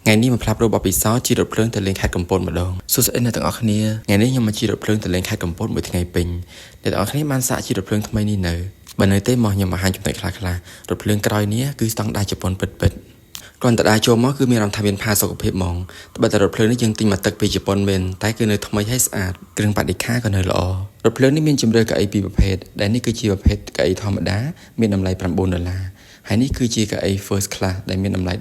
ngàyនេះមកផ្លាប់របបពិសោធន៍ជិះរថភ្លើងទៅលេងខេត្តកំពតម្ដងសួស្តីអ្នកទាំងអស់គ្នាថ្ងៃនេះខ្ញុំមកជិះរថភ្លើងទៅលេងខេត្តកំពតមួយថ្ងៃពេញអ្នកទាំងអស់គ្នាបានសាកជិះរថភ្លើងថ្មីនេះនៅបើនៅទេមកខ្ញុំបង្ហាញចំណុចខ្លះៗរថភ្លើងក្រោយនេះគឺស្តង់ដារជប៉ុនពិតៗគ្រាន់តែដើរចូលមកគឺមានអារម្មណ៍ថាមានផាសុកភាពហ្មងត្បិតតែរថភ្លើងនេះយើងទិញមកទឹកពីជប៉ុនមែនតែគឺនៅថ្មីហើយស្អាតគ្រឿងបរិក្ខារក៏នៅល្អរថភ្លើងនេះមានជម្រើសកៅអីពីរប្រភេទដែលនេះគឺជាប្រភេទកៅអីធម្មតាមានតម្លៃ$9ហើយនេះគឺជាកៅអី First Class ដែលមានតម្លៃ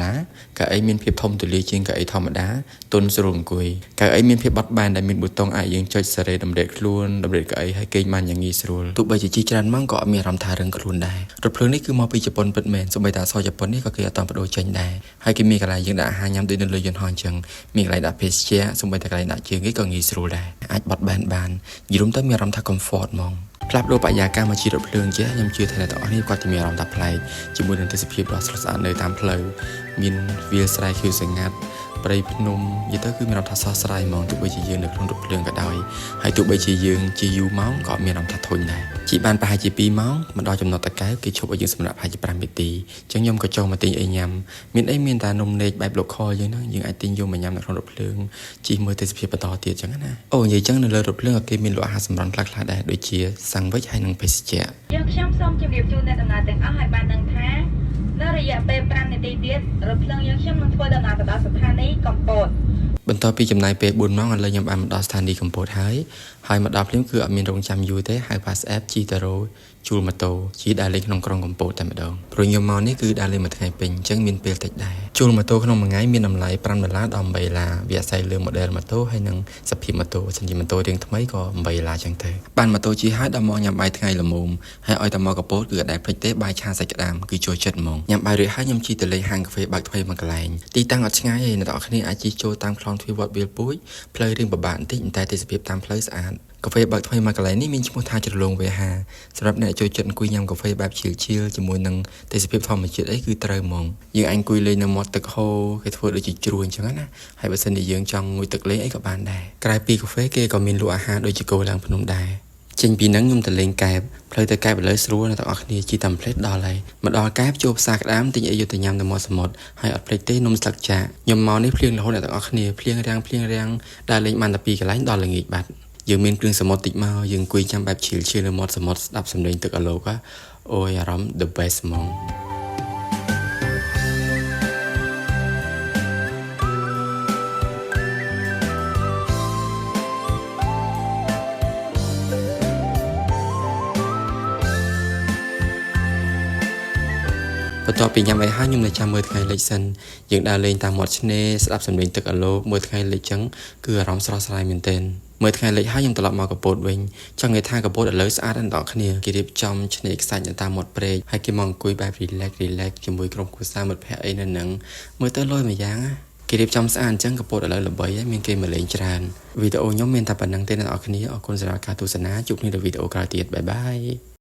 $15កៅអីមានភាពធំទូលាយជាងកៅអីធម្មតាទន់ស្រួលអង្គុយកៅអីមានភាពបត់បែនដែលមានប៊ូតុងអាចយើងចុចសេរីតម្រេកខ្លួនតម្រេកកៅអីហើយគេងបានយ៉ាងងាយស្រួលទោះបីជាជីច្រើនម៉ោងក៏អត់មានអារម្មណ៍ថារឹងខ្លួនដែររថភ្លើងនេះគឺមកពីជប៉ុនពិតមែនសូម្បីតែអក្សរជប៉ុននេះក៏គេអត់តបដូរចេញដែរហើយគេមានកន្លែងយើងដាក់អាហារញ៉ាំដូចនៅលើយន្តហោះអញ្ចឹងមានកន្លែងដាក់ភេសជ្ជៈសូម្បីតែកន្លែងដាក់ជើងគេក៏ងាយស្រួលដែរអាចបត់បែនបានយល់ទៅមានអារម្មណ៍ថា comfort ហ្មងផ្លាប់ដូរបរិយាកាសមកជិះរថភ្លើងចេះខ្ញុំជឿថាអ្នកទាំងអស់នេះគាត់តែមានអារម្មណ៍ថាប្លែកជាមួយនឹងទេសភាពដ៏ស្រស់ស្អាតនៅតាមផ្លូវមានវាលស្រែខៀវស្រងាត់ព្រៃភ្នំនិយាយទៅគឺមានអារម្មណ៍ថាស្រស់ស្រាយហ្មងទោះបីជាយើងនៅក្នុងរថភ្លើងក៏ដោយហើយទោះបីជាយើងជិះយូរម៉ោងក៏មានអារម្មណ៍ថាធុញដែរជិះបានប្រហែលជា2ម៉ោងមកដល់ចំណុចតាកែវគេឈប់ឲ្យយើងសម្រាប់ប្រហែលជា5នាទីអញ្ចឹងខ្ញុំក៏ចុះមកទិញអីញ៉ាំមានតែនំនែកបែប local យើងហ្នឹងយើងអាចទិញយកមកញ៉ាំនៅក្នុងរថភ្លើងជិះមើលទេសភាពបន្តទៀតអញ្ចឹងណាអូនិយាយអញ្ចឹងនៅលើរថភ្លើងក៏គេមានលក់អាហារសម្រន់ខ្លះៗដែរដូចជាសាំងវិចហើយនិងភេសជ្ជៈខ្ញុំសូមជម្រាបជូនអ្នកដំណើរទាំងអស់ឲ្យបានដឹងថានៅរយៈពេល5នាទីទៀតរថភ្លើងយើងខ្ញុំនឹងធ្វើដំណើរទៅដល់ស្ថានីយ៍កំពតបន្ទាប់ពីចំណាយពេល4ម៉ោងឥឡូវខ្ញុំបានមកដល់ស្ថានីយ៍កំពតហើយមកដល់ភ្លាមគឺអត់មានរងចាំយូរទេហៅ Pass App ជិះទៅរោជួលម៉ូតូជិះដើរលេងក្នុងក្រុងកំពតតែម្ដងព្រោះខ្ញុំមកនេះគឺដើរលេងមួយថ្ងៃពេញអញ្ចឹងមានពេលតិចដែរជួលម៉ូតូក្នុងមួយថ្ងៃមានតម្លៃ$5ដល់$8វាអាស្រ័យលើ model ម៉ូតូហើយនិងសភាពម៉ូតូសិនជាម៉ូតូរាងថ្មីក៏$8អញ្ចឹងទៅបានម៉ូតូជិះហើយដល់មកញ៉ាំបាយថ្ងៃល្មមហើយឲ្យតែមកកំពតគឺអត់ដែលភ្លេចទេបាយឆាសាច់ក្តាមគឺចូលចិត្តហ្មងញ៉ាំបាយរួចហើយខ្ញុំជិះទៅលេងហាងកាហ្វេបើកថ្មីមួយកន្លែងទីតាំងអត់ឆ្ងាយទេអ្នកទាំងអស់គ្នាអាចជិះចូលតាមខ្លងទ្វារវត្តវាលពូជផ្លូវរៀងពិបាកបន្តិចតែទេសភាពតាមផ្លូវស្អាតកាហ្វេបើកថ្មីមួយកន្លែងនេះមានឈ្មោះថាជ្រលងវេហាសម្រាប់អ្នកចូលចិត្តអង្គុយញ៉ាំកាហ្វេបែបឈៀលជាមួយនឹងទេសភាពធម្មជាតិអីគឺត្រូវហ្មងយើងអាចអង្គុយលេងនៅមាត់ទឹកហូរគេធ្វើដូចជាជ្រួញអញ្ចឹងណាហើយបើសិនជាយើងចង់ងូតទឹកលេងអីក៏បានដែរក្រៅពីកាហ្វេគេក៏មានលក់អាហារដូចជាគោឡើងភ្នំដែរចេញពីហ្នឹងខ្ញុំទៅលេងកែបផ្លូវទៅកែបឥឡូវស្រួលអ្នកទាំងអស់គ្នាជិះតាមផ្លេតដល់ហើយមកដល់កែបចូលផ្សារក្តាមទិញអីយកទៅញ៉ាំនៅមាត់សមុទ្រហើយអត់ភ្លេចទេនំស្លឹកចាក់ខ្ញុំមកនេះភ្លៀងរហូតអ្នកទាំងអស់គ្នាភ្លៀងរាំងដើរលេងបានតែ2កន្លែងដល់ល្ងាចបាត់យើងមានគ្រឿងសមុទ្រតិចមកយើងអង្គុយចាំបែបឈៀលនៅមាត់សមុទ្រស្ដាប់សំឡេងទឹកអាឡូកអូយអារម្មណ៍ the best ហ្មងបន្ទាប់ពីញ៉ាំអីហើយខ្ញុំនៅចាំមើលថ្ងៃលិចសិនយើងដើរលេងតាមមាត់ឆ្នេរស្ដាប់សំឡេងទឹកអាឡូមើលថ្ងៃលិចចឹងគឺអារម្មណ៍ស្រស់ស្រាយមែនទែនមើលថ្ងៃលិចហើយខ្ញុំត្រឡប់មកកំពតវិញចង់និយាយថាកំពតឥឡូវស្អាតដល់អ្នកគ្នាគេរៀបចំឆ្នេរខ្សាច់នៅតាមមាត់ព្រែកហើយគេមកអង្គុយបែប relax ជាមួយក្រុមគ្រួសារមិត្តភ័ក្តិអីនៅនឹងមើលទៅលយមួយយ៉ាងគេរៀបចំស្អាតអញ្ចឹងកំពតឥឡូវល្បីហើយមានគេមកលេងច្រើនវីដេអូខ្ញុំមានតែប៉ុណ្្នឹងទេអ្នកនរគ្នាអរគុណសម្រាប់ការទស្សនាជួបគ្នានៅវីដេអូក្រោយទៀតបាយបាយ